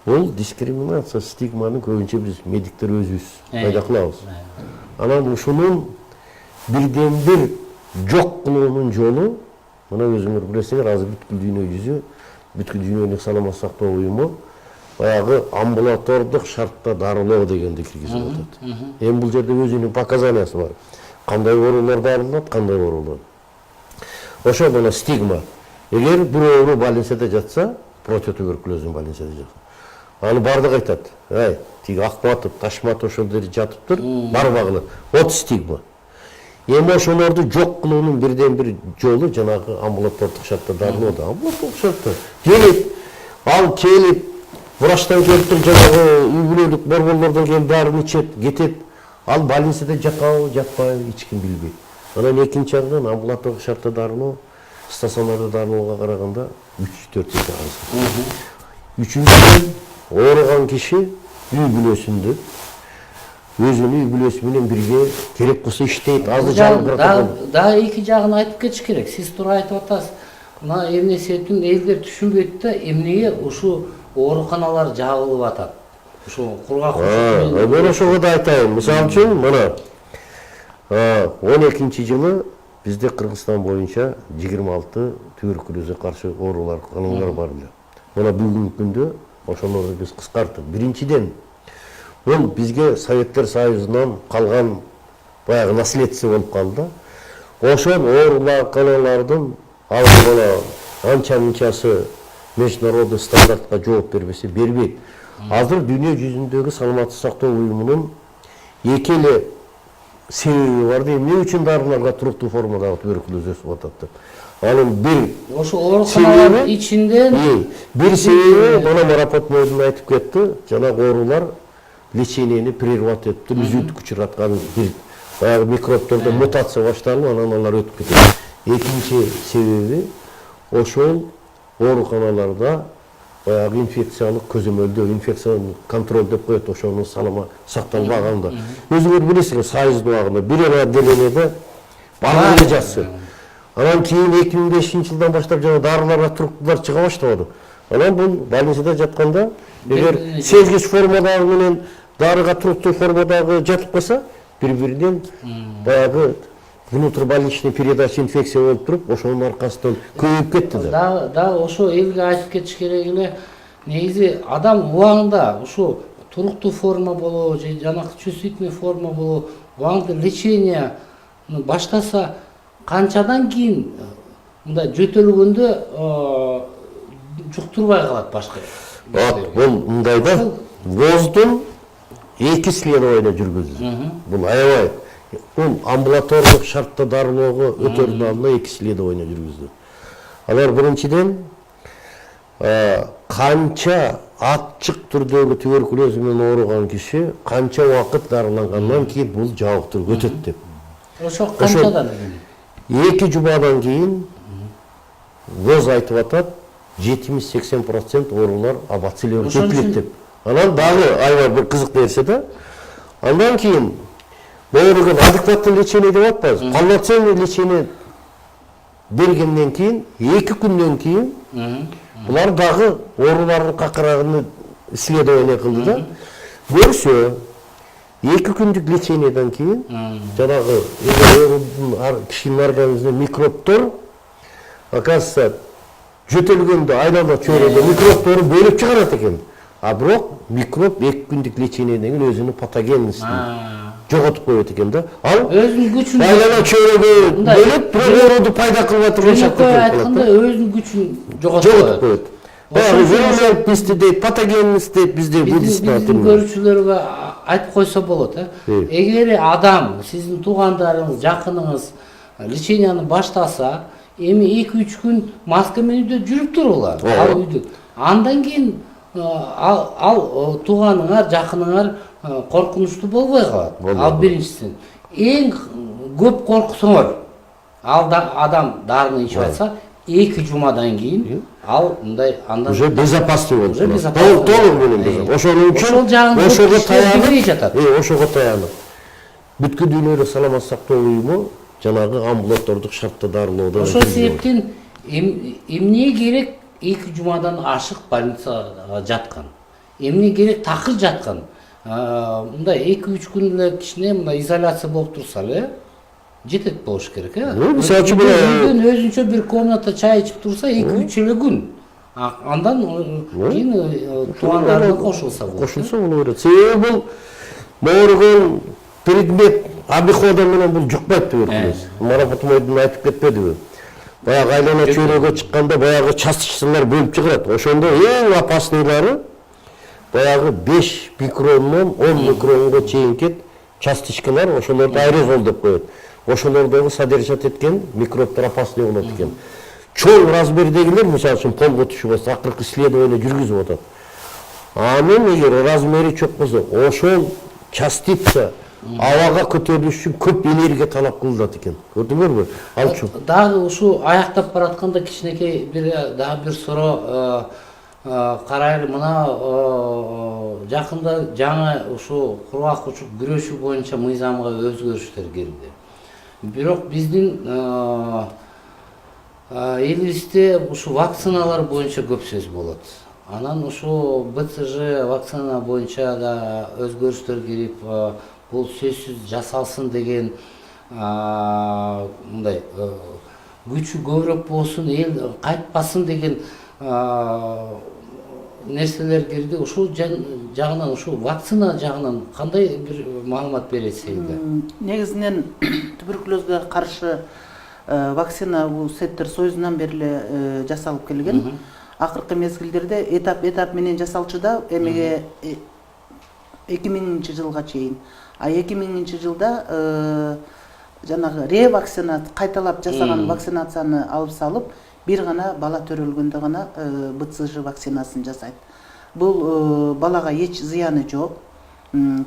Бул дискриминация, стигманы көбүнчө биз медиктер өзүбүз пайда кылабыз. Анан ушунун бирден бир жок кылуунун жолу, мына өзүңөр билесиңер, азыр бүткүл дүйнө жүзү, бүткүл дүйнөлүк саламат сактоо уюму баягы амбулатордук шартта дарылоо дегенди киргизип атат. Эми бул жерде өзүнүн показаниясы бар. Кандай оорулар дарыланат, кандай оорулар. Ошо мына стигма. Эгер бир оору больницада жатса, прототуберкулоздун больницада жатса, аны бардык айтат. Ай, тиги Акматов, Ташматов ошолдор жатыптыр, барбагыла. Вот стигма. Эми ошолорду жок кылуунун бирден бир жолу жанагы амбулатордук шартта дарылоо да. Амбулатордук шартта келип, ал келип, врачтан келип туруп жанагы үй бүлөлүк борборлордон келип дарыны ичет, кетет. Ал больницада жатабы, жатпайбы, эч ким билбейт. Анан экинчи жагынан амбулатордук шартта дарылоо стационарда дарылоого караганда 3-4 эсе аз. Үчүнчүдөн ооруган киши үй бүлөсүндө өзүнүн үй бүлөсү менен бирге керек болсо иштейт, азыр жабыркатат. Да эки жагын айтып кетиш керек. Сиз туура айтып атасыз. Мына эмне себептен элдер түшүнбөйт да, эмнеге ушу ооруканалар жабылып атат. Ушу кургак Мен ошого да айтайын. Мисалы үчүн мына 12-жылы бизде Кыргызстан боюнча 26 туберкулезге каршы оорулар канундар бар эле. Мына бүгүнкү күндө ошолорду биз кыскарттык. Биринчиден, бул бизге Советтер Союзунан калган баягы наследство болуп калды. Ошол ооруканалардын алдын анча-мынчасы международный стандартка жооп бербесе бербейт. Азыр дүйнө жүзүндөгү саламаттык сактоо уюмунун эки эле себеби бар да, эмне үчүн дарыларга туруктуу формадагы туберкулез өсүп атат деп. Анын бир ошо ооруканалар ичинде бир себеби мына Марапат Мойдун айтып кетти, жанагы оорулар леченияны прервать этип туруп үзүлтүккө учураткан бир баягы микробтордо мутация башталып, анан алар өтүп кетет. Экинчи себеби ошол ооруканаларда баягы инфекциялык көзөмөлдөө, инфекциялык контроль деп коет, ошонун салама сакталбаганда. Өзүңөр билесиңер, Союз убагында бир эле отделениеде баары жатсы. Анан кийин 2005-жылдан баштап жана дарыларга туруктуулар чыга баштады. Анан бул больницада жатканда, эгер сезгич формадагы менен дарыга туруктуу формадагы жатып калса, бири-биринен баягы внутрибольничный передача инфекция болуп туруп, ошонун аркасынан көбөйүп кетти да. Да ошо элге айтып кетиш керек эле. Негизи адам убагында ушу туруктуу форма болобу же жанагы чувствительный форма болобу, убагында лечение баштаса канчадан кийин мындай жөтөлгөндө жуктурбай калат башка. Бул мындай да, ВОЗдун 2 исследование жүргүздү. Бул аябай. Бул амбулатордук шартта дарылоого өтөрдүн алдында 2 исследование жүргүздү. Алар биринчиден канча ачык түрдөгү туберкулез менен ооруган киши канча убакыт дарылангандан кийин бул жабыктырып өтөт деп. Ошо канчадан? 2 жумадан кийин ВОЗ айтып атат, 70-80% оорулар абацилион кетилет деп. Анан дагы аябай бир кызык нерсе да. Андан кийин Бөөрүгөн адекваттуу лечение деп атпайбыз. Полноценный лечение бергенден кийин, 2 күндөн кийин булар дагы оорулардын какырагын исследование кылды да. Көрсө, 2 күндүк лечениеден кийин жанагы оорудун кишинин организминде микробтор, оказывается, жөтөлгөндө айналда чөйрөдө микробтору бөлүп чыгарат экен. А бирок микроб 2 күндүк лечениеден кийин өзүнүн патогенностун жоготуп коет экен да. Ал өзүнүн күчүн байлана чөйрөгө бөлүп бирок оорууду пайда кылып атырган шарт айтканда өзүнүн күчүн жоготуп жоготуп коет. коет. Баягы вирулентности дейт, патогенность дейт бизде буддистин Биздин көрүүчүлөргө айтып койсо болот, эгер адам, сиздин туугандарыңыз, жакыныңыз леченияны баштаса, эми 2-3 күн маска менен үйдө жүрүп тургула. Ал үйдө. Андан кийин ал тууганыңар, жакыныңар коркунучтуу болбой калат. Ал биринчисин. Эң көп корксоңор, адам дарыны ичип атса, 2 жумадан кийин ал мындай андан уже безопасный болуп калат. толук менен безопасный. Ошонун үчүн ошого таянып. Бүткүл дүйнөдө саламат сактоо уюму жанагы амбулатордук шартта дарылоодо. Ошол себептен эмне керек 2 жумадан ашык больницага жаткан. Эмне керек такыр жаткан. Мындай 2-3 күн эле кичине мындай изоляция болуп турса эле жетет болуш керек, Мисалы үчүн өзүнчө бир комната чай ичип турса 2-3 эле күн. Андан кийин туугандарына кошулса болот. Кошулса боло берет. Себеби бул мооргон предмет обихода менен бул жукпайт туберкулез. Марапат Мойдун айтып кетпедиби? Баягы айлана чөйрөгө чыкканда баягы частичкалар бөлүп чыгарат. Ошондо эң опасныйлары баягы 5 микроннон 10 микронго чейинки частичкалар, ошолорду аэрозол деп коет. Ошолордогу содержать эткен микробтор опасный болот экен. Чоң размердегилер, мисалы үчүн полго түшүп атса, акыркы исследование жүргүзүп атат. Анын эгер размери чоң болсо, ошол частица абага көтөрүлүш үчүн көп энергия талап кылынат экен. Көрдүңөрбү? Алчу. Дагы ушу аяктап баратканда кичинекей дагы бир суроо карайлы. Мына жакында жаңы ушу кургак учук күрөшүү боюнча мыйзамга өзгөрүштөр кирди. Бирок биздин элибизде ушу вакциналар боюнча көп сөз болот. Анан ушу БЦЖ вакцина боюнча да өзгөрүштөр кирип, бул сөзсүз жасалсын деген мындай күчү көбүрөөк болсун, эл кайтпасын деген нерселер кирди. Ушул жагынан, ушу вакцина жагынан кандай бир маалымат бересиз элге? Негизинен туберкулезге каршы вакцина бул Сеттер Союзунан бери жасалып келген. Акыркы мезгилдерде этап менен жасалчу да эмеге 2000-жылга чейин. А 2000-жылда жанагы ревакцина кайталап жасаган вакцинацияны алып салып, бир гана бала төрөлгөндө гана БЦЖ вакцинасын жасайт. Бул балага эч зыяны жок.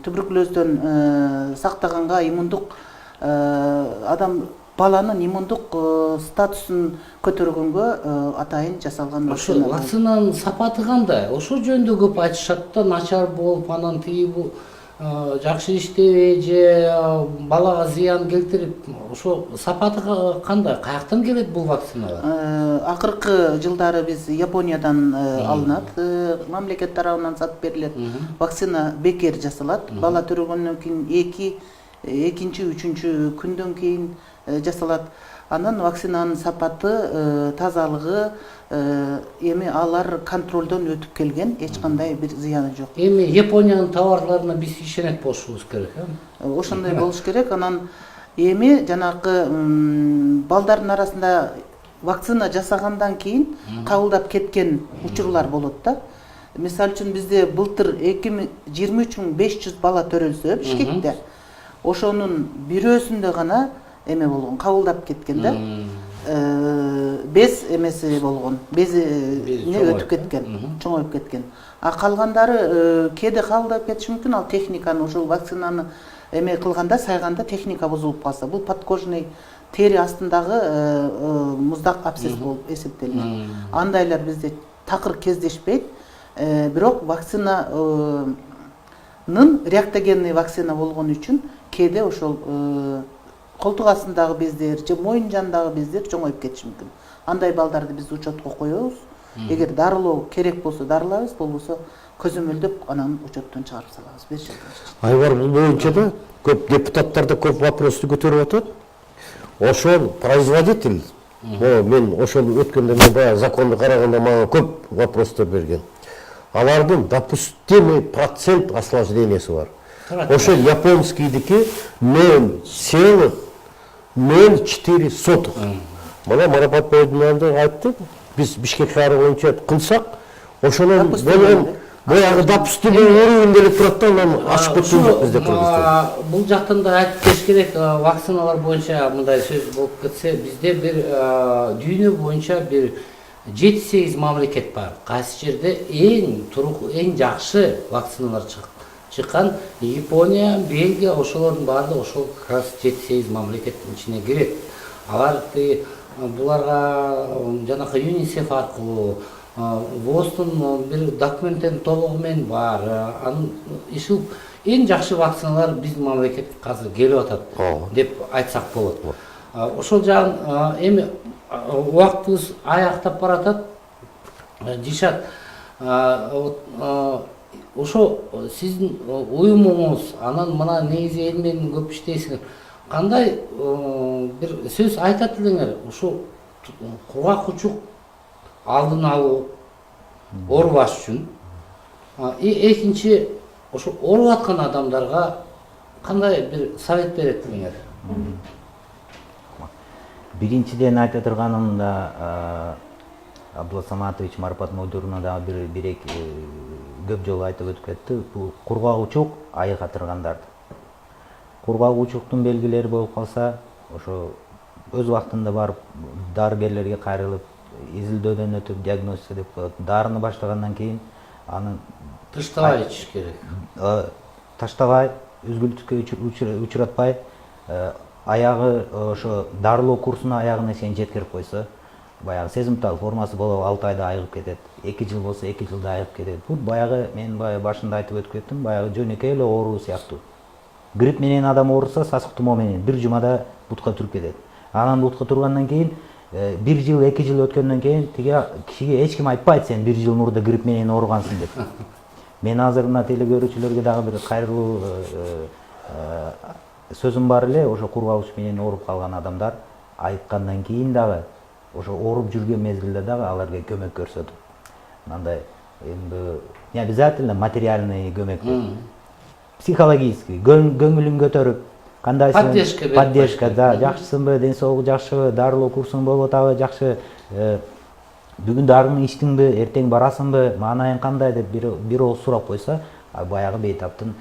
Туберкулезден сактаганга иммундук адам баланын иммундук статусун көтөргөнгө атайын жасалган вакцина. Вакцинанын сапаты кандай? Ошол жөнүндө көп айтышат да, начар болуп, анан тиги бул жакшы иштебей же балага зыян келтирип, ошо сапаты кандай? Каяктан келет бул вакциналар? Акыркы жылдары биз Япониядан алынат, мамлекет тарабынан сатып берилет. Вакцина бекер жасалат. Бала төрөгөндөн кийин экинчи, үчүнчү күндөн кийин жасалат. Анан вакцинанын сапаты, тазалыгы эми алар контролдон өтүп келген, эч кандай бир зыяны жок. Эми Япониянын товарларына биз ишенет болушубуз керек, Ошондой болуш керек. Анан эми жанакы балдардын арасында вакцина жасагандан кийин кабылдап кеткен учурлар болот да. Мисалы үчүн бизде былтыр 23.500 бала төрөлсө Бишкекте, ошонун бирөөсүндө гана эме болгон, кабылдап кеткен да. Без эмеси болгон, безине өтүп кеткен, чоңоюп кеткен. А калгандары кээде кабылдап кетиши мүмкүн, ал техниканы, ушул вакцинаны эме кылганда, сайганда техника бузулуп калса, бул подкожный тери астындагы муздак абсцесс болуп эсептелинет. Андайлар бизде такыр кездешпейт. Бирок вакцинанын реактогенный вакцина болгон үчүн кээде ошол колтук астындагы бездер же моюн жанындагы бездер чоңоюп кетиши мүмкүн. Андай балдарды биз учетко коебуз. Эгер дарылоо керек болсо дарылайбыз, болбосо көзөмөлдөп анан учеттон чыгарып салабыз. Айбар, бул боюнча да көп депутаттар да көп вопросту көтөрүп атат. Ошол производитель, мен ошол өткөндө мен баягы законду караганда мага көп вопростор берген. алардын допустимый процент осложнениясы бар. Ошо японскийдики 0,04. Мына Марапат Бойдунанды айтты, биз Бишкек шаары боюнча кылсак, ошонун баягы допустимый уровень делип турат да, анан ашып кеткен жок бизде Кыргызстан. Бул жактан да айтып кетиш керек, вакциналар боюнча мындай сөз болуп кетсе, bizde бир дүйнө боюнча бир 7-8 мамлекет бар. Кайсы жерде эң жакшы вакциналар чыккан Япония, Бельгия, ошолордун баардыгы ошол как раз 7-8 мамлекеттин ичине кирет. Алар буларга жанакы ЮНИСЕФ аркылуу ВОЗдун бир документтен толугу менен бар. Анын иши эң жакшы вакциналар биздин мамлекетке азыр келип атат деп айтсак болот. Ошол жагын эми убактыбыз аяктап баратат. Дишат, ошо сиздин уюмуңуз, анан мына негизи эл менен көп иштейсиңер. Кандай бир сөз айтат элеңер? Ошо кургак учук алдын алуу, оорубаш үчүн. Экинчи, ошо ооруп аткан адамдарга кандай бир совет берет элеңер? Биринчиден айта турганым да, Абдулла Саматович Марапат Модуруна да бир көп жолу айтып өтүп кетти. Бул кургак учук айыга тургандарды. Кургак учуктун белгилери болуп калса, ошо өз убактында барып дарыгерлерге кайрылып, изилдөөдөн өтүп, диагностика деп коет. Дарыны баштагандан кийин аны Таштабай ичиш керек. Таштабай, үзгүлтүккө учуратпай, аягы ошо дарылоо курсуна аягына чейин жеткирип койсо, баягы сезимтал формасы болуп 6 айда айыгып кетет. 2 жыл болсо 2 жылда айыгып кетет. Бул баягы мен башында айтып өтүп кеттим, баягы жөнөкөй эле оору сыяктуу. Грипп менен адам ооруса, сасык тумоо менен бир жумада бутка туруп кетет. Анан бутка тургандан кийин 1 жыл, 2 жыл өткөндөн кийин кишиге эч ким айтпайт сен 1 жыл мурда грипп менен оорugансың деп. Мен азыр мына телекөрүүчүлөргө дагы бир кайрылуу сөзүм бар эле, ошо кургак уч менен ооруп калган адамдар айыккандан кийин дагы ошо ооруп жүргөн мезгилде дагы аларга көмөк көрсөтүп. Мындай эми не обязательно материальный көмөк, психологический көңүлүн көтөрүп, кандайсың? Поддержка, да, жакшысыңбы, ден соолугу жакшыбы, дарылоо курсуң болуп атабы, жакшы, бүгүн дарыны ичтиңби, эртең барасыңбы, маанайың кандай деп бир ооз сурап койсо, баягы бейтаптын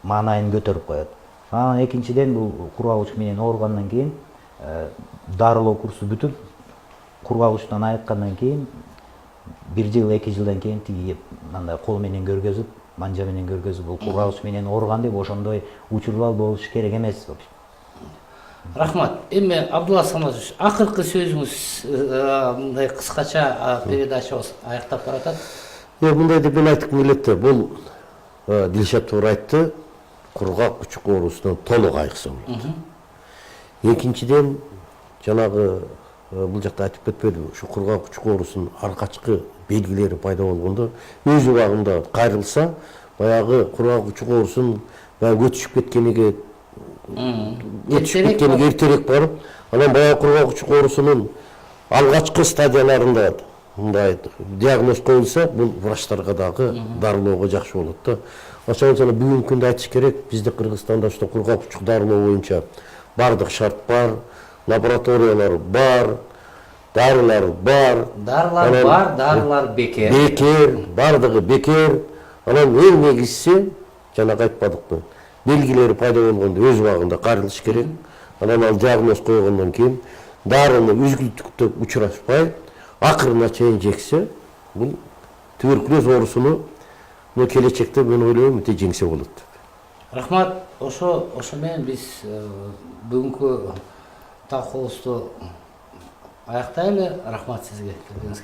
маанайын көтөрүп коет. Анан экинчиден бул кургак уч менен ооругандан кийин дарылоо курсу бүтүп, кургак учтан айыккандан кийин 1 жыл, 2 жылдан кийин тиги мындай кол менен көргөзүп, манжа менен көргөзүп, бул кургак уч менен ооруган деп ошондой учурлар болуш керек эмес. Рахмат. Эми Абдулла Саматович, акыркы сөзүңүз мындай кыскача передачабыз аяктап баратат. Мындай деп мен айткым келет да, бул Дилшат туура айтты, кургак учук оорусунан толук айыкса болот. Экинчиден, жанагы бул жакта айтып кетпедим, ушу кургак учук оорусунун алгачкы белгилери пайда болгондо өз убагында кайрылса, баягы кургак учук оорусунун өтүшүп кеткениге эртерээк барып, анан баягы кургак учук оорусунун алгачкы стадияларында мындай диагноз коюлса, бул врачтарга дагы дарылоого жакшы болот да. Ошон үчүн бүгүнкү күндө айтыш керек, бизде Кыргызстанда ушул кургак учук дарылоо боюнча бардык шарт бар, лабораториялар бар, дарылар бар. Дарылар бар, дарылар бекер. Бекер, бардыгы бекер. Анан эң негизгиси, жанагы айтпадыкпы, белгилери пайда болгондо өз убагында кайрылыш керек. Анан ал диагноз койгондон кийин дарыны үзгүлтүктө учуратпай, акырына чейин жексе, бул туберкулез оорусуну келечекте мен ойлойм өтө жеңсе болот. Рахмат. Ошо менен биз бүгүнкү талкуубузду аяктайлы. Рахмат сизге келгениңизге.